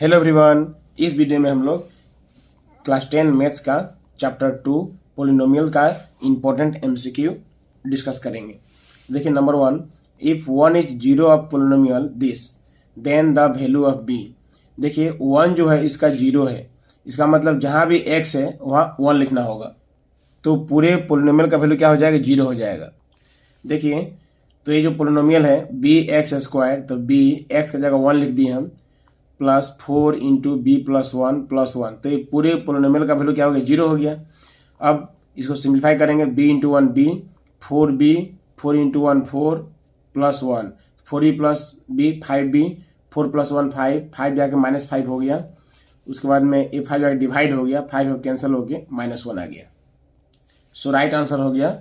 Hello everyone, इस video में हम लोग क्लास 10 मैथ्स का चैप्टर 2 पोलिनोमियल का इम्पोर्टेंट एमसीक्यू डिस्कस करेंगे। देखिए number 1, if 1 is zero of polynomial this then the value of b. देखिए 1 जो है इसका जीरो है, इसका मतलब जहाँ भी x है वहाँ 1 लिखना होगा, तो पूरे पोलिनोमियल का वैल्यू क्या हो जाएगा, जीरो हो जाएगा। देखिए तो ये जो पोलिनोमियल है बी एक्स स्क्वायर, तो बी एक्स का जगह 1 लिख दिए हम, plus 4 into b plus one, तो ये पूरे पोलिनोमियल का वैल्यू क्या हो गया, जीरो हो गया। अब इसको सिंप्लीफाई करेंगे, b into one b, 4b, 4 into one 4 plus 1, 4b plus b 5b, 4 plus 1 5, 5 जाके -5 हो गया। उसके बाद में ये 5 जाके डिवाइड हो गया, 5 कैंसिल हो गया, -1 आ गया। सो राइट आंसर हो गया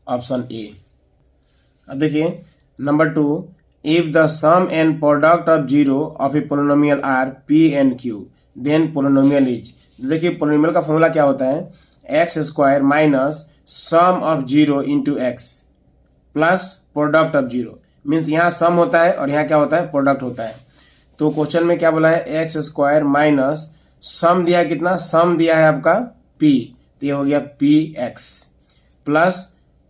ऑप्शन ए। अब देखिए number 2, if the sum and product of zero of a polynomial are p and q then polynomial is। देखिए पोलिनोमियल का फॉर्मूला क्या होता है, x square minus sum of zero into x plus product of zero. Means यहाँ सम होता है और यहाँ क्या होता है, प्रोडक्ट होता है। तो क्वेश्चन में क्या बोला है, एक्स स्क्वायर माइनस सम दिया है, कितना सम दिया है आपका p, तो ये हो गया पी एक्स, प्लस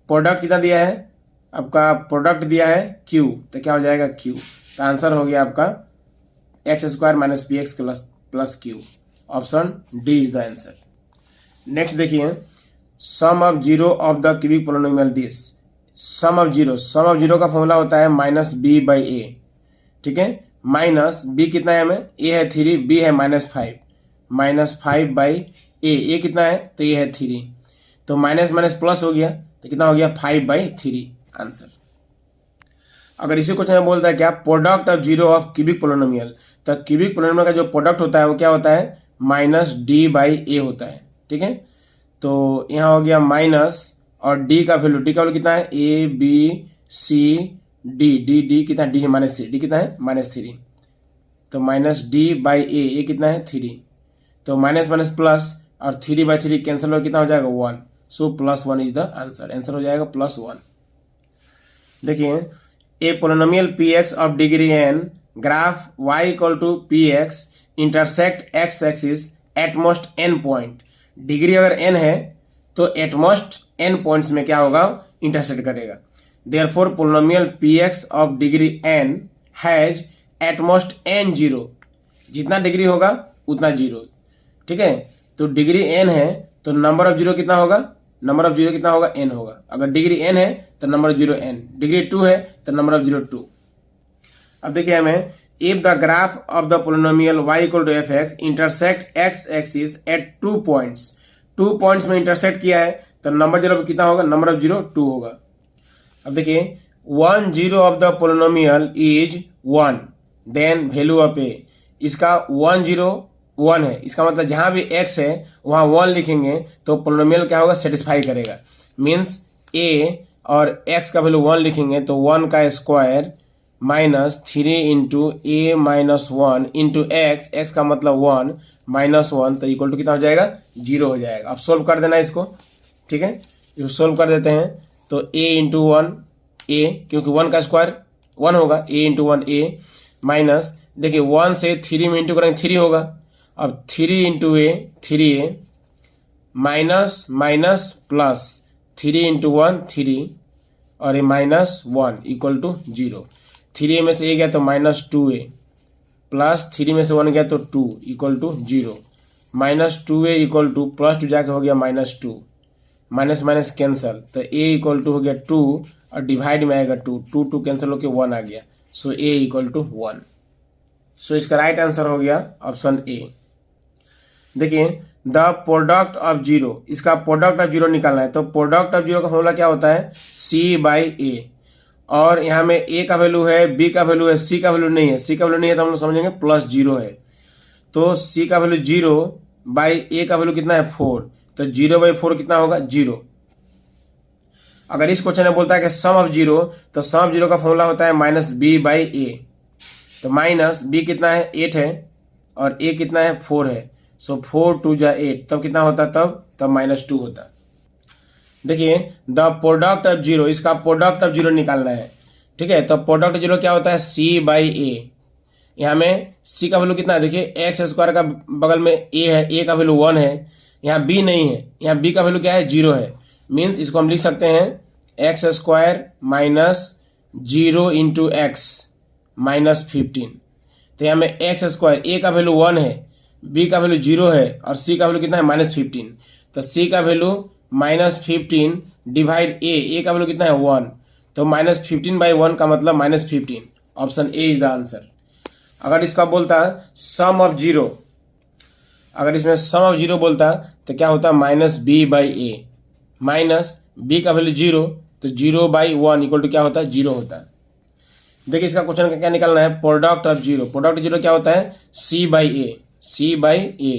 प्रोडक्ट कितना दिया है आपका, प्रोडक्ट दिया है q, तो क्या हो जाएगा q। तो आंसर हो गया आपका X square minus P X plus Q. Option D is the answer. Next देखिए, sum of zero of the cubic polynomial this. Sum of zero का फॉर्मूला होता है माइनस बी बाई ए। ठीक है, माइनस बी कितना है हमें, ए है 3, बी है -5 बाई ए कितना है, तो ये है 3, तो माइनस माइनस प्लस हो गया, तो कितना हो गया 5/3 आंसर। अगर इसी क्वेश्चन में बोलता है क्या, product of zero of cubic polynomial, तो क्यूबिक पोलिनोमियल का जो प्रोडक्ट होता है वो क्या होता है, -d/a होता है। ठीक है, तो यहाँ हो गया माइनस और d का वैल्यू कितना है, a b c d कितना, d है -3, d कितना है -3, तो -d/a, a कितना है 3, तो माइनस माइनस प्लस और 3/3 कैंसिल हो, कितना हो जाएगा 1। So +1 is the answer, answer हो जाएगा +1। देखिए a polynomial P X of degree n graph y equal to P X intersect x axis at most n point. Degree अगर n है तो एट मोस्ट n पॉइंट्स में क्या होगा, intersect करेगा। Therefore polynomial P X of degree n has at most n zero, जितना degree होगा उतना जीरो। ठीक है, तो डिग्री n है तो नंबर ऑफ जीरो कितना होगा, नंबर ऑफ जीरो कितना होगा, n होगा। अगर डिग्री n है तो number of zero n, degree 2 है तो नंबर ऑफ जीरो 2। अब देखिए हमें, if the graph of the polynomial y equal to f x intersect x axis at 2 points, 2 points में इंटरसेक्ट किया है तो नंबर जीरो कितना होगा, नंबर ऑफ जीरो 2 होगा। अब देखिए 1 zero of the polynomial is 1 then value of a। इसका 1 0 1 है, इसका मतलब जहाँ भी x है वहाँ 1 लिखेंगे तो पोलिनोमियल क्या होगा, सेटिस्फाई करेगा। मीन्स a और x का वैल्यू 1 लिखेंगे तो 1 का square -3 into a -1 into x का मतलब 1 -1, तो इक्वल टू कितना हो जाएगा, 0 हो जाएगा। अब सोल्व कर देना इसको। ठीक है, इसको सोल्व कर देते हैं तो a इंटू 1 a, क्योंकि 1 का स्क्वायर 1 होगा, a इंटू 1 a माइनस, देखिए 1 से 3 में इंटू करेंगे 3 होगा। अब 3 into a 3a minus minus plus 3 into 1 3 और ये -1 इक्वल टू 0। 3a में से a गया तो -2a प्लस 3 में से 1 गया तो 2 equal to 0, -2a equal to +2 जाके हो गया -2, माइनस माइनस कैंसल, तो a इक्वल टू हो गया 2 और डिवाइड में आएगा 2 कैंसिल होकर 1 आ गया। सो a इक्वल टू 1। सो इसका राइट आंसर हो गया ऑप्शन ए। देखिए द प्रोडक्ट ऑफ जीरो, इसका प्रोडक्ट ऑफ जीरो निकालना है, तो प्रोडक्ट ऑफ जीरो का फॉर्मूला क्या होता है, c/a। और यहाँ में a का वैल्यू है, b का वैल्यू है, c का वैल्यू नहीं है। c का वैल्यू नहीं है तो हम लोग समझेंगे +0 है, तो c का वैल्यू 0/a का वैल्यू कितना है 4, तो 0/4 कितना होगा 0। अगर इस क्वेश्चन में बोलता है कि सम ऑफ जीरो, तो सम ऑफ जीरो का फॉर्मूला होता है -b/a। तो माइनस b कितना है 8 है और a कितना है 4 है, सो 4 2 जा 8, तब कितना होता, तब -2 होता। देखिए द प्रोडक्ट ऑफ जीरो, इसका प्रोडक्ट ऑफ जीरो निकालना है। ठीक है, तो प्रोडक्ट ऑफ जीरो क्या होता है, c/a। यहाँ में सी का वैल्यू कितना है, देखिए एक्स स्क्वायर का बगल में ए है, ए का वैल्यू 1 है, यहाँ बी नहीं है, यहाँ बी का वैल्यू क्या है 0 है। मीन्स इसको हम लिख सकते हैं x square minus 0 into x minus 15। तो यहाँ में एक्स स्क्वायर ए का वैल्यू 1 है, बी का वैल्यू 0 है और सी का वैल्यू कितना है -15। तो सी का वैल्यू -15 डिवाइड ए का वैल्यू कितना है 1, तो -15/1 का मतलब -15। Option A is the answer. अगर इसका बोलता सम ऑफ 0, अगर इसमें सम ऑफ 0 बोलता तो क्या होता -b/a, माइनस b का वैल्यू 0, तो 0/1 इक्वल टू क्या होता है 0 होता है। देखिए इसका क्वेश्चन का क्या निकालना है, प्रोडक्ट ऑफ 0। प्रोडक्ट 0 क्या होता है c/a, c/a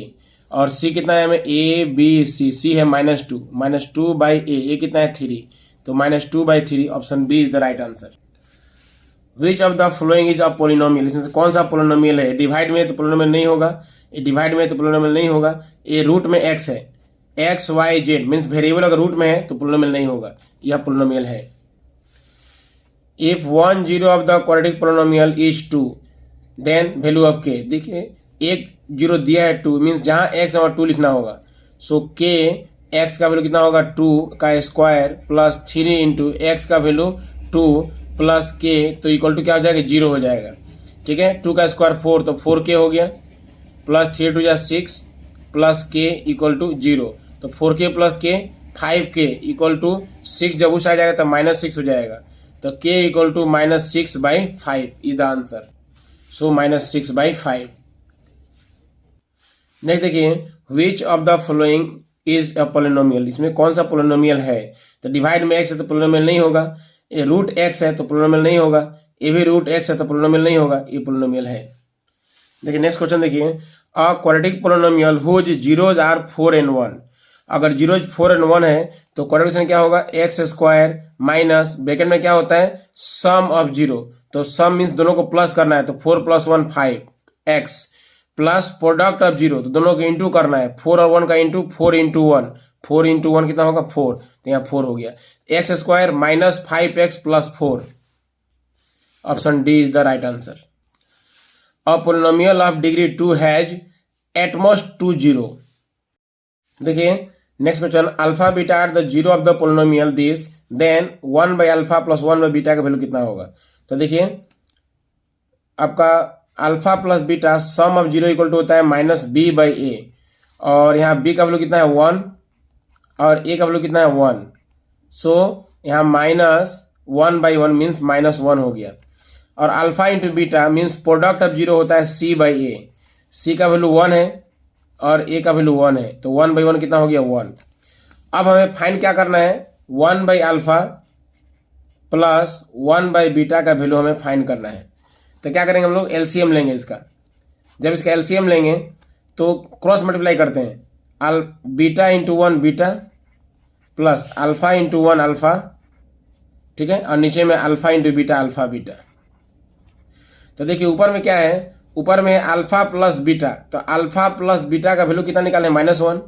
और c कितना है हमें a b c, c है -2, -2/a, a कितना है 3, तो -2/3। Option b is the right answer. Which of the following is a polynomial, इसमें से कौन सा पोलिनोमियल है। डिवाइड में तो पोलिनोमियल नहीं होगा, ये डिवाइड में तो पोलिनोमियल नहीं होगा, ये रूट में x है, x y z means variable अगर रूट में है तो पोलिनोमियल नहीं होगा, यह पोलिनोमियल है। If 1 0 of the quadratic polynomial is 2 then value of k, देखिए एक 0 दिया है 2 मीन्स जहाँ x और 2 लिखना होगा। सो k x का वैल्यू कितना होगा 2 का स्क्वायर प्लस 3 इंटू एक्स का वैल्यू 2 प्लस k, तो इक्वल टू क्या हो जाएगा 0 हो जाएगा। ठीक है, 2 का स्क्वायर 4, तो 4k हो गया, plus 3 2 6 plus k equal to 0, तो 4k plus k 5k equal to 6, जब उस आ जाएगा तो -6 हो जाएगा, तो k equal to -6/5 is the answer. So -6/5। Next देखिए which of the following is a polynomial, इसमें कौन सा पोलिनोमियल है। तो डिवाइड में x है तो पोलिनोमियल नहीं होगा, ये रूट x है तो पोलिनोमियल नहीं होगा, ये भी रूट x है तो पोलिनोमियल नहीं होगा, ये पोलिनोमियल है। देखिए नेक्स्ट क्वेश्चन देखिए, a quadratic polynomial whose zeros are 4 and 1। अगर जीरोज 4 and 1 है तो क्वाड्रेटिक क्या होगा एक्स स्क्वायर माइनस ब्रैकेट में क्या होता है सम ऑफ 0, तो सम मीन्स दोनों को प्लस करना है, तो 4 + 1 5 x प्लस प्रोडक्ट ऑफ 0, तो दोनों को इंटू करना है, 4 और 1 का इंटू, 4 × 1, 4 × 1 कितना होगा 4, तो यहाँ 4 हो गया। X square minus 5x plus 4, option D is the right answer. A polynomial of degree 2 has at most 2 0। देखिए next question, alpha beta are the 0 of the polynomial this then 1/α plus 1/β का value कितना होगा। तो देखिए आपका alpha plus beta sum of 0 equal to होता है -b/a, और यहाँ b का वैल्यू कितना है 1 और a का वैल्यू कितना है 1, सो यहाँ -1/1 मीन्स -1 हो गया। और alpha into beta means product of 0 होता है c/a, c का वैल्यू 1 है और a का वैल्यू 1 है, तो 1/1 कितना हो गया 1। अब हमें फाइंड क्या करना है 1/α प्लस 1/β का वैल्यू हमें फाइंड करना है। तो क्या करेंगे हम लोग एलसीएम लेंगे इसका। जब इसका एलसीएम लेंगे तो क्रॉस मल्टीप्लाई करते हैं, beta into 1 beta plus alpha into 1 alpha, ठीक है, और नीचे में alpha into beta alpha beta. तो देखिए ऊपर में क्या है, ऊपर में है अल्फा प्लस बीटा, तो अल्फा प्लस बीटा का वैल्यू कितना निकालें -1,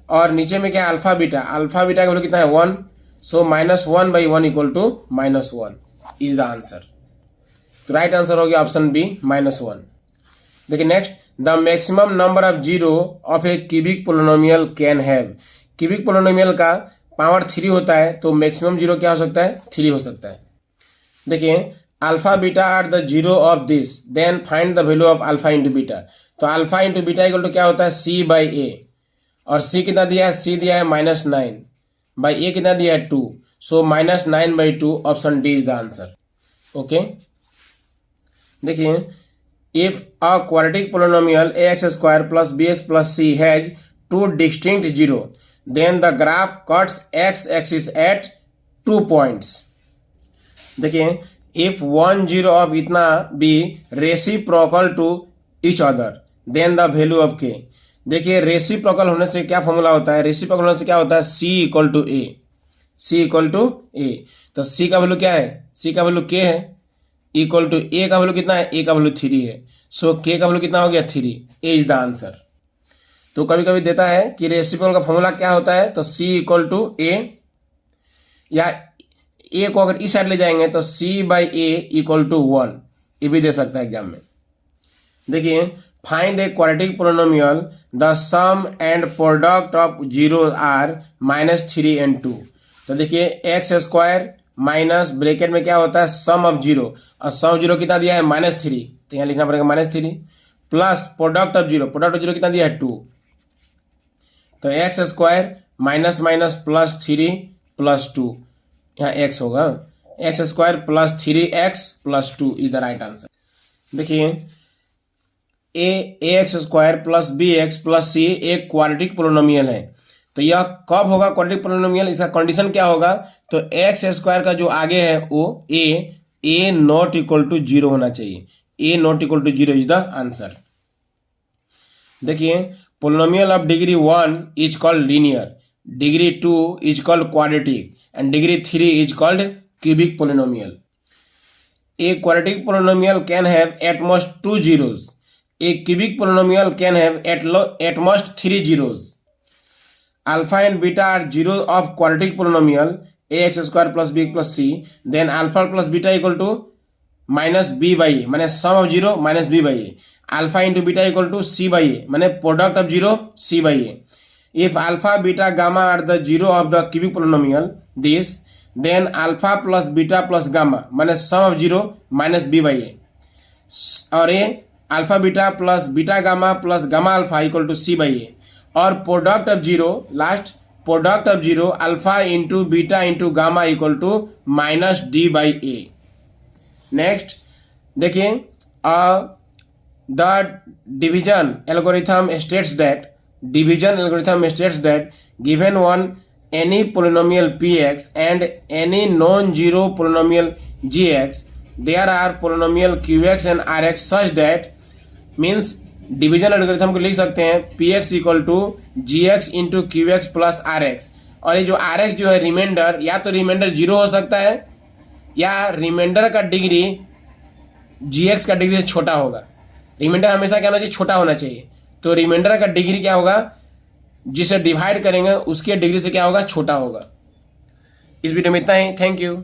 और नीचे में क्या है अल्फा बीटा का वैल्यू कितना है 1, so -1/1 equal to -1 is the answer. तो राइट आंसर हो गया ऑप्शन बी -1। देखिए next, the maximum number of 0 of a cubic polynomial can have. Cubic polynomial का पावर 3 होता है, तो मैक्सिमम 0 क्या हो सकता है 3 हो सकता है। देखिए alpha beta are the 0 of this then find the value of alpha into beta. तो alpha into beta equal to क्या होता है c/a, और c कितना दिया है, c दिया है -9/a कितना दिया है 2, so -9/2 option D is the answer. Okay, देखिए if a quadratic polynomial ax² plus bx plus c has 2 distinct 0 then the graph cuts x axis at 2 points. देखिए इफ 1 0 ऑफ इतना be reciprocal to each other then the value of k। देखिए reciprocal होने से क्या formula होता है, reciprocal होने से क्या होता है c = a, c = a। तो c का वैल्यू क्या है, c का वैल्यू k है, इक्वल टू a का वैल्यू कितना है, a का वैल्यू 3 है, सो k का वैल्यू कितना हो गया 3, a इज द आंसर। तो कभी कभी देता है कि रेसिप्रोकल का फॉर्मूला क्या होता है, तो c = a, या a को अगर इस साइड ले जाएंगे तो c/a = 1, ये भी दे सकता है एग्जाम में। देखिए, find a quadratic polynomial the sum and product of zero are -3 and 2। तो देखिए एक्स स्क्वायर माइनस ब्रैकेट में क्या होता है सम ऑफ जीरो, और सम ऑफ जीरो कितना दिया है -3, तो यहाँ लिखना पड़ेगा -3 प्लस प्रोडक्ट ऑफ जीरो कितना दिया है 2। तो एक्स स्क्वायर माइनस माइनस +3 + 2, यहाँ एक्स होगा, x square +3x + 2 is the right answer. देखिए ax स्क्वायर + bx + c एक क्वाड्रेटिक पोलिनोमियल है। तो यह कब होगा क्वाड्रेटिक पोलिनोमियल, इसका कंडीशन क्या होगा, तो एक्स स्क्वायर का जो आगे है वो a नॉट इक्वल टू 0 होना चाहिए, a not equal to 0 is the answer. देखिए polynomial of degree 1 is called linear, degree 2 is called quadratic and degree 3 is called cubic polynomial. A quadratic polynomial can have at most 2 zeros. A cubic polynomial can have at most 3 zeros. Alpha and beta are zeros of quadratic polynomial ax square plus b plus c. Then alpha plus beta equal to minus b by a, माने sum of 0 minus b by a. Alpha into beta equal to c by a, माने product of 0 c by a. If alpha, beta, gamma are the zero of the cubic polynomial, this then alpha plus beta plus gamma माने sum of 0 minus b by a, और ये alpha beta plus beta gamma plus gamma alpha equal to c by a, और product of zero last product of zero alpha into beta into gamma equal to -d/a। Next देखिए the division algorithm states that given one any polynomial px and any non-zero polynomial gx, there are polynomial qx and rx such that means division algorithm को लिख सकते हैं px equal to gx into qx plus rx, और ये जो rx जो है reminder, या तो रिमाइंडर 0 हो सकता है या रिमाइंडर का डिग्री gx का डिग्री से छोटा होगा। रिमाइंडर हमेशा क्या होना चाहिए, छोटा होना चाहिए। तो रिमाइंडर का डिग्री क्या होगा, जिसे डिवाइड करेंगे उसके डिग्री से क्या होगा, छोटा होगा। इस वीडियो में इतना ही, थैंक यू।